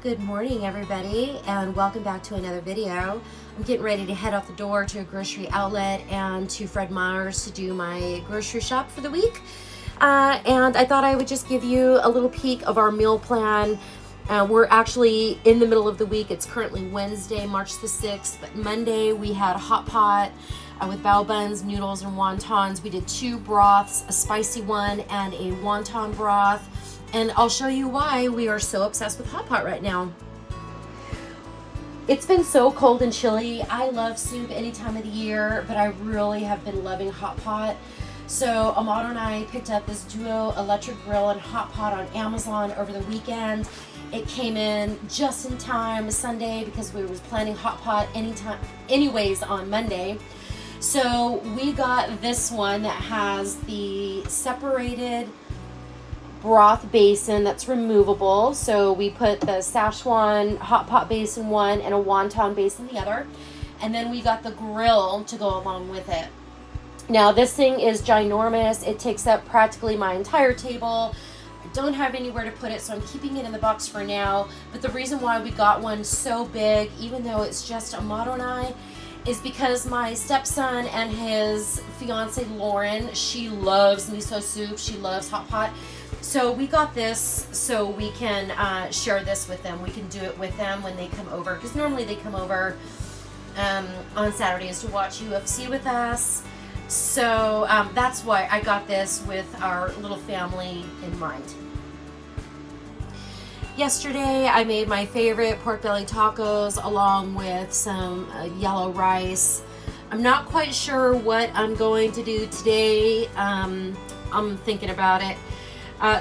Good morning, everybody, and welcome back to another video. I'm getting ready to head out the door to a grocery outlet and to Fred Meyer's to do my grocery shop for the week. And I thought I would just give you a little peek of our meal plan. We're actually in the middle of the week. It's currently Wednesday, March the 6th, but Monday we had a hot pot with bao buns, noodles, and wontons. We did 2 broths, a spicy one and a wonton broth. And I'll show you why we are so obsessed with hot pot right now. It's been so cold and chilly. I love soup any time of the year, but I really have been loving hot pot. So Amato and I picked up this Duo electric grill and hot pot on Amazon over the weekend. It came in just in time Sunday because we were planning hot pot anyways on Monday. So we got this one that has the separated broth basin that's removable. So we put the Szechuan hot pot basin one and a wonton basin the other. And then we got the grill to go along with it. Now this thing is ginormous. It takes up practically my entire table. I don't have anywhere to put it, so I'm keeping it in the box for now. But the reason why we got one so big, even though it's just Amato and I, is because my stepson and his fiance Lauren, she loves miso soup. She loves hot pot. So we got this so we can share this with them. We can do it with them when they come over, because normally they come over on Saturdays to watch UFC with us. So that's why I got this with our little family in mind. Yesterday I made my favorite pork belly tacos along with some yellow rice. I'm not quite sure what I'm going to do today. I'm thinking about it.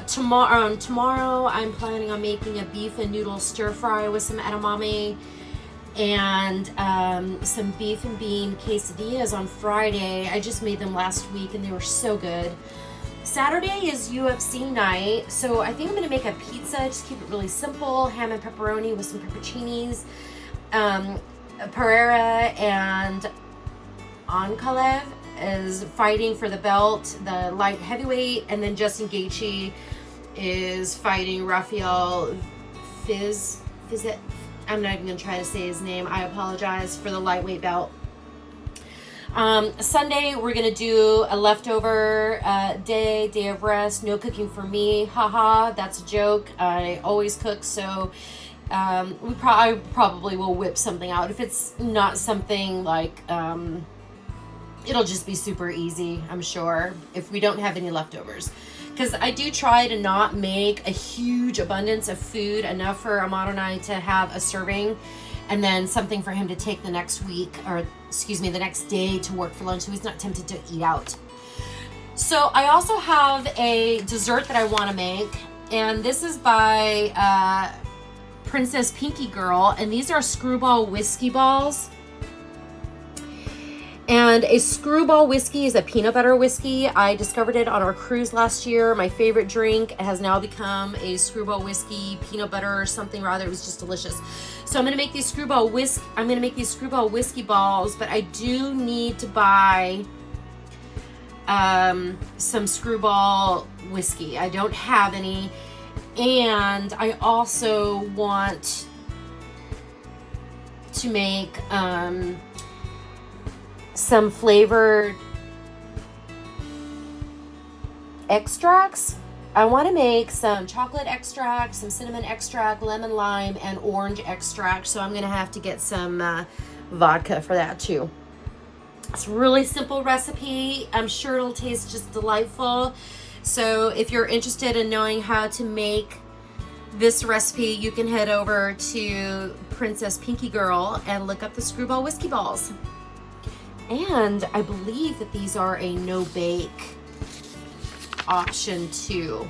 Tomorrow I'm planning on making a beef and noodle stir fry with some edamame and some beef and bean quesadillas on Friday. I just made them last week and they were so good. Saturday is UFC night, so I think I'm going to make a pizza. Just keep it really simple. Ham and pepperoni with some pepperoncinis. Pereira and Ankalev is fighting for the belt, the light heavyweight, and then Justin Gaethje is fighting Rafael Fizet. I'm not even gonna try to say his name. I apologize, for the lightweight belt. Sunday we're gonna do a leftover day of rest. No cooking for me. Haha, that's a joke. I always cook, so I probably will whip something out. If it's not something like it'll just be super easy, I'm sure, if we don't have any leftovers. Because I do try to not make a huge abundance of food, enough for Amato and I to have a serving, and then something for him to take the next week, or excuse me, the next day to work for lunch, so he's not tempted to eat out. So I also have a dessert that I want to make, and this is by Princess Pinky Girl, and these are screwball whiskey balls. And a screwball whiskey is a peanut butter whiskey. I discovered it on our cruise last year. My favorite drink. It has now become a screwball whiskey, peanut butter or something rather. It was just delicious. So I'm gonna make these screwball whiskey balls, but I do need to buy some screwball whiskey. I don't have any, and I also want to make some flavored extracts. I want to make some chocolate extract, some cinnamon extract, lemon lime, and orange extract. So I'm going to have to get some vodka for that too. It's a really simple recipe. I'm sure it'll taste just delightful. So if you're interested in knowing how to make this recipe, you can head over to Princess Pinky Girl and look up the screwball whiskey balls. And I believe that these are a no-bake option too.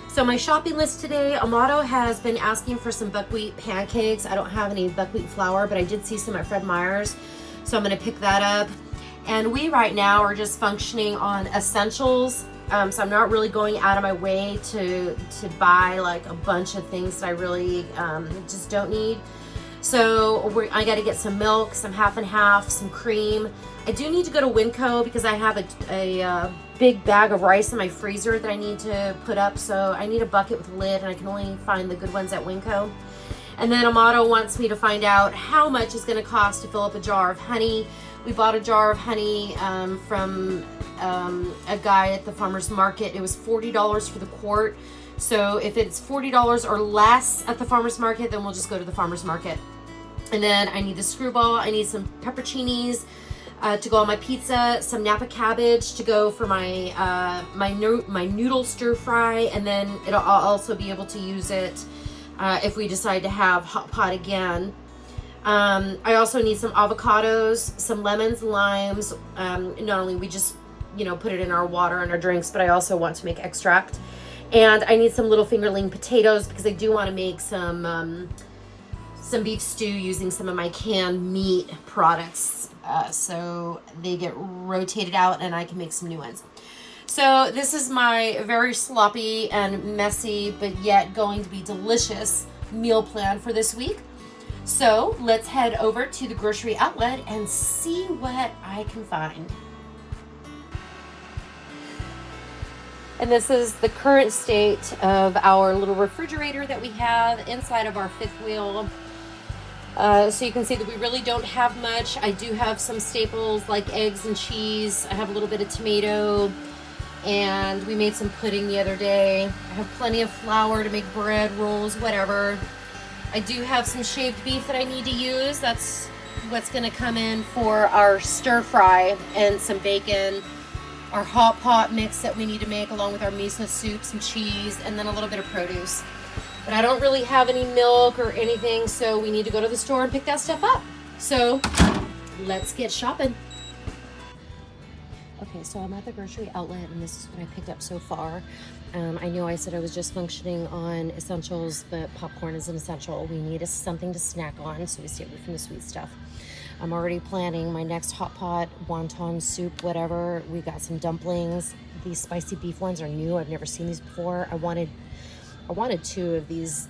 So my shopping list today, Amato has been asking for some buckwheat pancakes. I don't have any buckwheat flour, but I did see some at Fred Meyer's, so I'm going to pick that up. And we right now are just functioning on essentials. So I'm not really going out of my way to buy like a bunch of things that I really just don't need. So I got to get some milk, some half and half, some cream. I do need to go to Winco because I have a big bag of rice in my freezer that I need to put up. So I need a bucket with a lid, and I can only find the good ones at Winco. And then Amato wants me to find out how much it's going to cost to fill up a jar of honey. We bought a jar of honey from a guy at the farmer's market. It was $40 for the quart. So if it's $40 or less at the farmer's market, then we'll just go to the farmer's market. And then I need the screwball. I need some pepperoncinis to go on my pizza, some Napa cabbage to go for my my noodle stir fry, and then I'll also be able to use it if we decide to have hot pot again. I also need some avocados, some lemons, limes. Not only we just put it in our water and our drinks, but I also want to make extract. And I need some little fingerling potatoes because I do want to make some beef stew using some of my canned meat products. So they get rotated out and I can make some new ones. So this is my very sloppy and messy, but yet going to be delicious meal plan for this week. So let's head over to the grocery outlet and see what I can find. And this is the current state of our little refrigerator that we have inside of our fifth wheel. So you can see that we really don't have much. I do have some staples like eggs and cheese. I have a little bit of tomato, and we made some pudding the other day. I have plenty of flour to make bread, rolls, whatever. I do have some shaved beef that I need to use. That's what's gonna come in for our stir fry, and some bacon. Our hot pot mix that we need to make along with our miso soup, some cheese, and then a little bit of produce. But I don't really have any milk or anything, so we need to go to the store and pick that stuff up. So let's get shopping. Okay, so I'm at the grocery outlet, and this is what I picked up so far. I know I said I was just functioning on essentials, but popcorn is an essential. We need something to snack on, so we stay away from the sweet stuff. I'm already planning my next hot pot, wonton soup, whatever. We got some dumplings. These spicy beef ones are new. I've never seen these before. I wanted 2 of these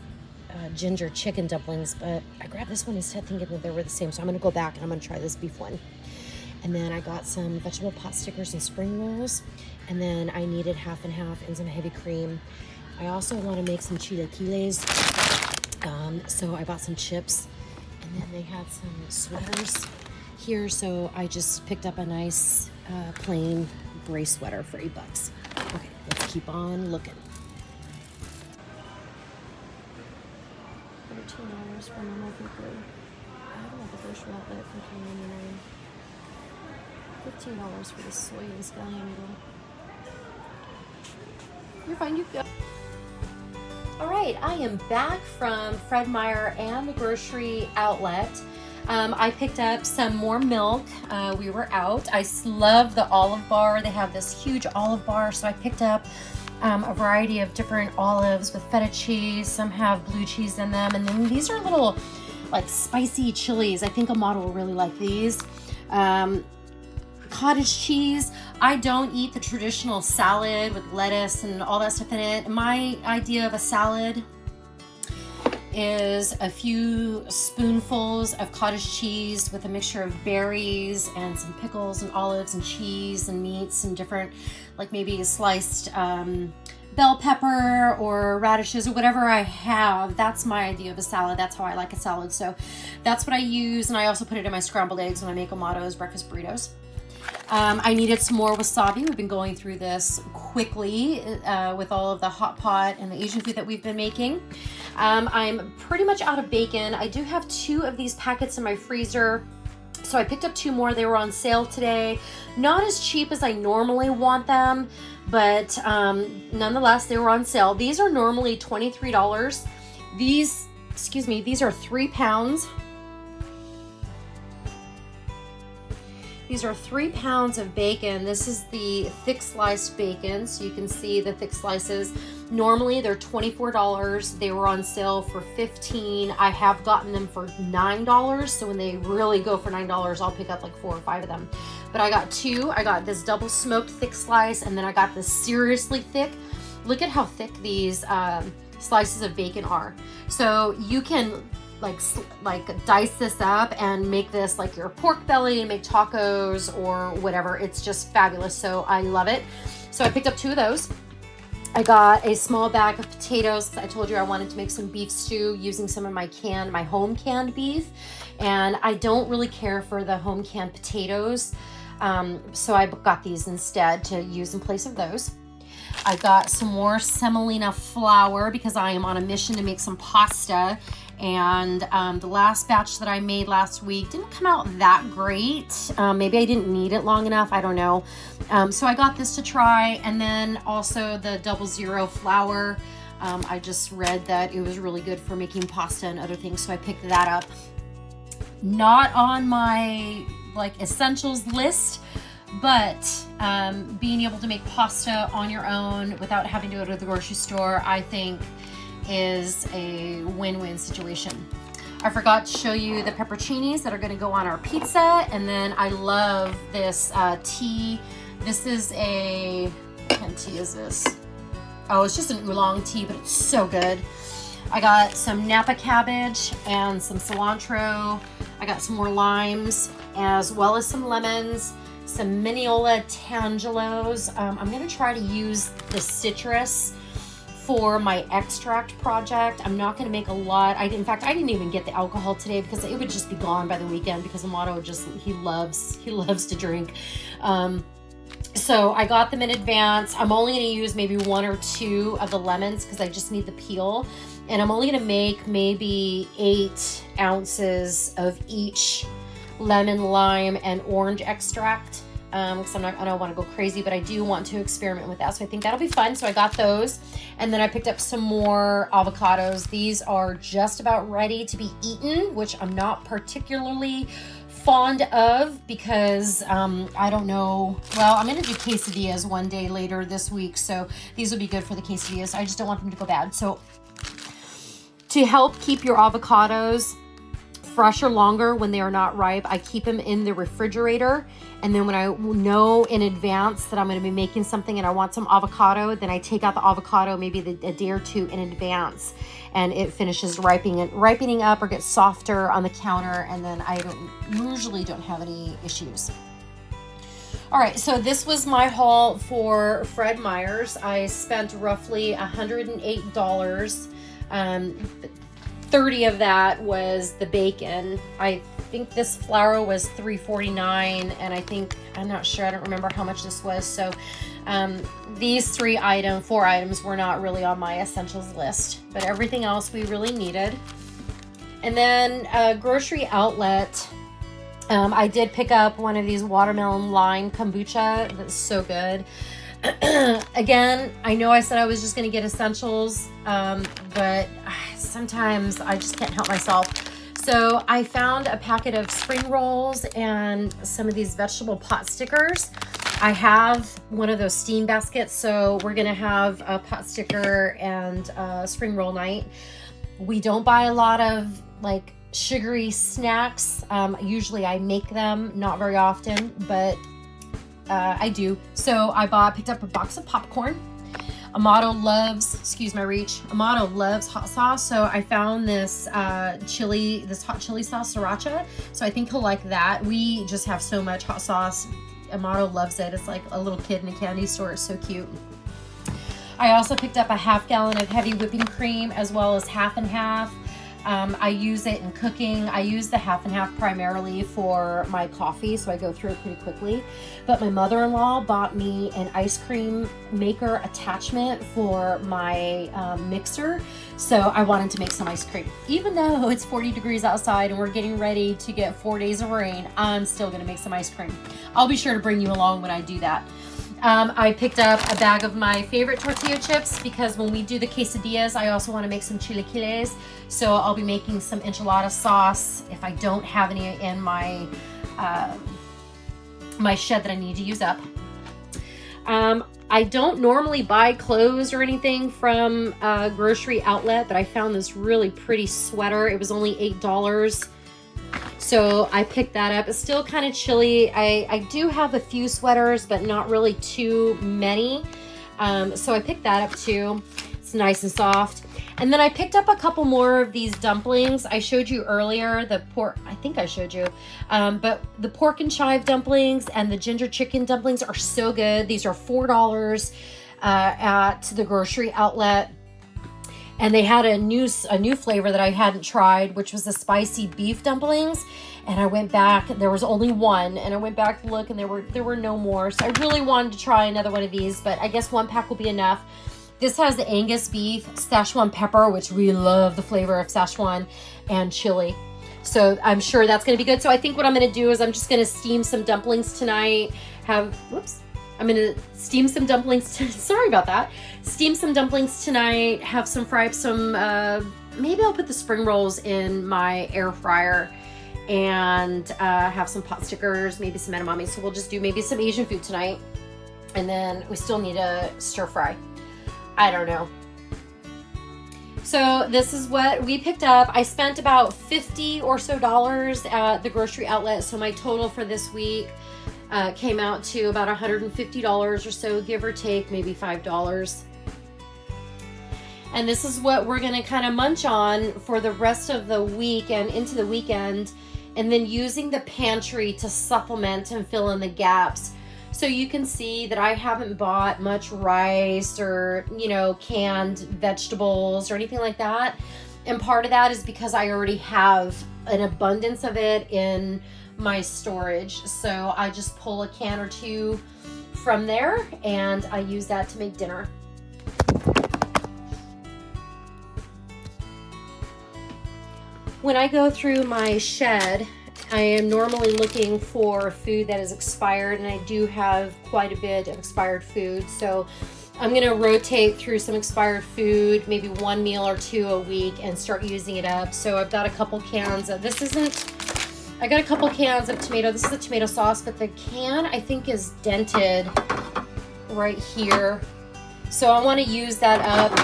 ginger chicken dumplings, but I grabbed this one instead thinking that they were the same. So I'm gonna go back and I'm gonna try this beef one. And then I got some vegetable pot stickers and spring rolls. And then I needed half and half and some heavy cream. I also want to make some chilaquiles. So I bought some chips. And then they had some sweaters here. So I just picked up a nice plain gray sweater for $8. Okay, let's keep on looking. $13 for normal weekly. I have at the grocery outlet for $3.99. $15 for the soy and scallion noodle. You're fine, you go. All right, I am back from Fred Meyer and the grocery outlet. I picked up some more milk. We were out. I love the olive bar. They have this huge olive bar, so I picked up a variety of different olives with feta cheese. Some have blue cheese in them, and then these are little like spicy chilies. I think Amato will really like these. Cottage cheese. I don't eat the traditional salad with lettuce and all that stuff in it. My idea of a salad is a few spoonfuls of cottage cheese with a mixture of berries and some pickles and olives and cheese and meats and different, like maybe a sliced bell pepper or radishes or whatever I have. That's my idea of a salad. That's how I like a salad. So that's what I use. And I also put it in my scrambled eggs when I make Amato's breakfast burritos. I needed some more wasabi. We've been going through this quickly with all of the hot pot and the Asian food that we've been making. I'm pretty much out of bacon. I do have 2 of these packets in my freezer. So I picked up 2 more. They were on sale today. Not as cheap as I normally want them, but nonetheless, they were on sale. These are normally $23. These are 3 pounds. These are 3 pounds of bacon. This is the thick sliced bacon. So you can see the thick slices. Normally they're $24. They were on sale for $15. I have gotten them for $9. So when they really go for $9, I'll pick up like 4 or 5 of them. But I got 2. I got this double smoked thick slice, and then I got this seriously thick. Look at how thick these slices of bacon are. So you can like dice this up and make this like your pork belly and make tacos or whatever. It's just fabulous. So I love it. So I picked up 2 of those. I got a small bag of potatoes. I told you I wanted to make some beef stew using some of my home canned beef. And I don't really care for the home canned potatoes. So I got these instead to use in place of those. I got some more semolina flour because I am on a mission to make some pasta. And the last batch that I made last week didn't come out that great. Maybe I didn't knead it long enough. I don't know. So I got this to try. And then also the 00 flour. I just read that it was really good for making pasta and other things. So I picked that up. Not on my like essentials list, but being able to make pasta on your own without having to go to the grocery store, I think is a win-win situation. I forgot to show you the pepperoncinis that are going to go on our pizza. And then I love this tea. This is what kind of tea is this? Oh, it's just an oolong tea, but it's so good. I got some Napa cabbage and some cilantro. I got some more limes as well as some lemons, some Mineola Tangelos. I'm going to try to use the citrus for my extract project. I'm not going to make a lot. In fact, I didn't even get the alcohol today because it would just be gone by the weekend because Amato he loves to drink. So I got them in advance. I'm only going to use maybe 1 or 2 of the lemons because I just need the peel. And I'm only going to make maybe 8 ounces of each lemon, lime, and orange extract. Because I don't want to go crazy, but I do want to experiment with that. So I think that'll be fun. So I got those. And then I picked up some more avocados. These are just about ready to be eaten, which I'm not particularly fond of because I don't know. Well, I'm going to do quesadillas one day later this week. So these will be good for the quesadillas. I just don't want them to go bad. So to help keep your avocados fresh or longer when they are not ripe, I keep them in the refrigerator. And then when I know in advance that I'm going to be making something and I want some avocado, then I take out the avocado maybe a day or 2 in advance, and it finishes ripening up or gets softer on the counter, and then I usually don't have any issues. All right, so this was my haul for Fred Meyer's. I spent roughly $108. 30 of that was the bacon. I think this flour was $3.49, and I'm not sure, I don't remember how much this was. So these 4 items were not really on my essentials list, but everything else we really needed. And then Grocery Outlet, I did pick up one of these watermelon lime kombucha. That's so good. Again, I know I said I was just going to get essentials, but sometimes I just can't help myself. So I found a packet of spring rolls and some of these vegetable pot stickers. I have one of those steam baskets, so we're going to have a pot sticker and spring roll night. We don't buy a lot of like sugary snacks. Usually I make them, not very often, but I do. So I picked up a box of popcorn. Amato loves, excuse my reach, Amato loves hot sauce. So I found this hot chili sauce, sriracha. So I think he'll like that. We just have so much hot sauce. Amato loves it. It's like a little kid in a candy store. It's so cute. I also picked up a half gallon of heavy whipping cream as well as half and half. I use it in cooking. I use the half and half primarily for my coffee, so I go through it pretty quickly. But my mother-in-law bought me an ice cream maker attachment for my mixer, so I wanted to make some ice cream. Even though it's 40 degrees outside and we're getting ready to get 4 days of rain, I'm still gonna make some ice cream. I'll be sure to bring you along when I do that. I picked up a bag of my favorite tortilla chips because when we do the quesadillas, I also want to make some chilaquiles. So I'll be making some enchilada sauce if I don't have any in my my shed that I need to use up. I don't normally buy clothes or anything from Grocery Outlet, but I found this really pretty sweater. It was only $8. So I picked that up. It's still kind of chilly. I do have a few sweaters, but not really too many. So I picked that up too. It's nice and soft. And then I picked up a couple more of these dumplings. I showed you earlier the pork, I think I showed you, but the pork and chive dumplings and the ginger chicken dumplings are so good. These are $4 at the grocery outlet. And they had a new flavor that I hadn't tried, which was the spicy beef dumplings. And I went back, there was only one, and I went back to look and there were no more. So I really wanted to try another one of these, but I guess one pack will be enough. This has the Angus beef, Szechuan pepper, which we love the flavor of Szechuan, and chili. So I'm sure that's gonna be good. So I think what I'm gonna do is I'm just gonna steam some dumplings tonight. I'm gonna steam some dumplings, sorry about that. Steam some dumplings tonight, fry up some, maybe I'll put the spring rolls in my air fryer and have some pot stickers, maybe some edamame. So we'll just do maybe some Asian food tonight. And then we still need a stir fry. I don't know. So this is what we picked up. I spent about $50 or so at the grocery outlet. So my total for this week came out to about $150 or so, give or take, maybe $5. And this is what we're gonna kind of munch on for the rest of the week and into the weekend, and then using the pantry to supplement and fill in the gaps. So you can see that I haven't bought much rice or, canned vegetables or anything like that. And part of that is because I already have an abundance of it in my storage. So I just pull a can or two from there and I use that to make dinner. When I go through my shed, I am normally looking for food that is expired, and I do have quite a bit of expired food. So I'm gonna rotate through some expired food, maybe one meal or two a week, and start using it up. So I've got a couple cans of, I got a couple cans of tomato. This is a tomato sauce, but the can I think is dented right here. So I wanna use that up.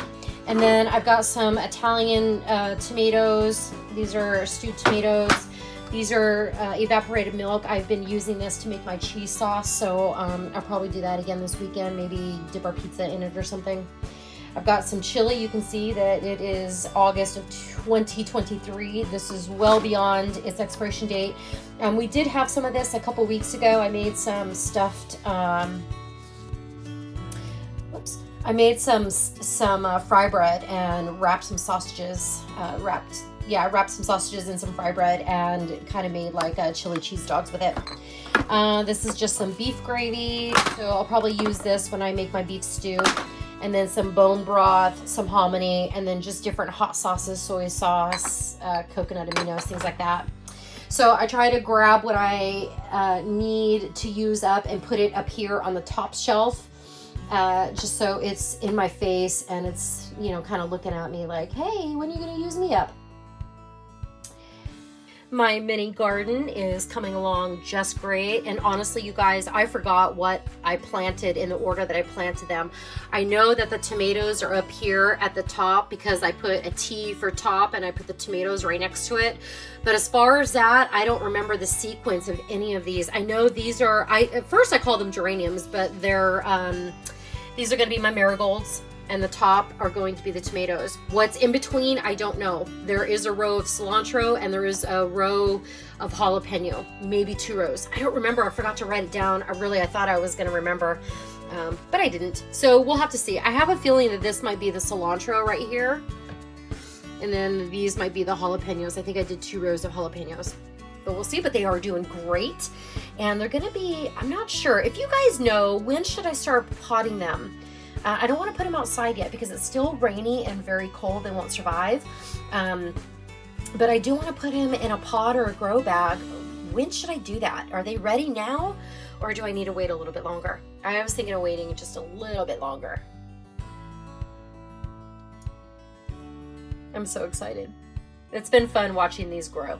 And then I've got some Italian tomatoes. These are stewed tomatoes. These are evaporated milk. I've been using this to make my cheese sauce, so I'll probably do that again this weekend, maybe dip our pizza in it or something. I've got some chili. You can see that it is August of 2023. This is well beyond its expiration date. We did have some of this a couple weeks ago. I made some stuffed, fry bread and wrapped some sausages, wrapped some sausages in some fry bread and kind of made like chili cheese dogs with it. This is just some beef gravy, so I'll probably use this when I make my beef stew. And then some bone broth, some hominy, and then just different hot sauces, soy sauce, coconut aminos, things like that. So I try to grab what I need to use up and put it up here on the top shelf, just so it's in my face and it's, kind of looking at me like, hey, when are you going to use me up? My mini garden is coming along just great. And honestly, you guys, I forgot what I planted in the order that I planted them. I know that the tomatoes are up here at the top because I put a T for top and I put the tomatoes right next to it. But as far as that, I don't remember the sequence of any of these. I know these are, at first I called them geraniums, but they're, these are gonna be my marigolds. And the top are going to be the tomatoes. What's in between, I don't know. There is a row of cilantro and there is a row of jalapeno, maybe 2 rows. I don't remember, I forgot to write it down. I thought I was gonna remember, but I didn't. So we'll have to see. I have a feeling that this might be the cilantro right here. And then these might be the jalapenos. I think I did 2 rows of jalapenos. But we'll see, but they are doing great. And they're gonna be, I'm not sure. If you guys know, when should I start potting them? I don't want to put them outside yet because it's still rainy and very cold. They won't survive. But I do want to put them in a pot or a grow bag. When should I do that? Are they ready now? Or do I need to wait a little bit longer? I was thinking of waiting just a little bit longer. I'm so excited. It's been fun watching these grow.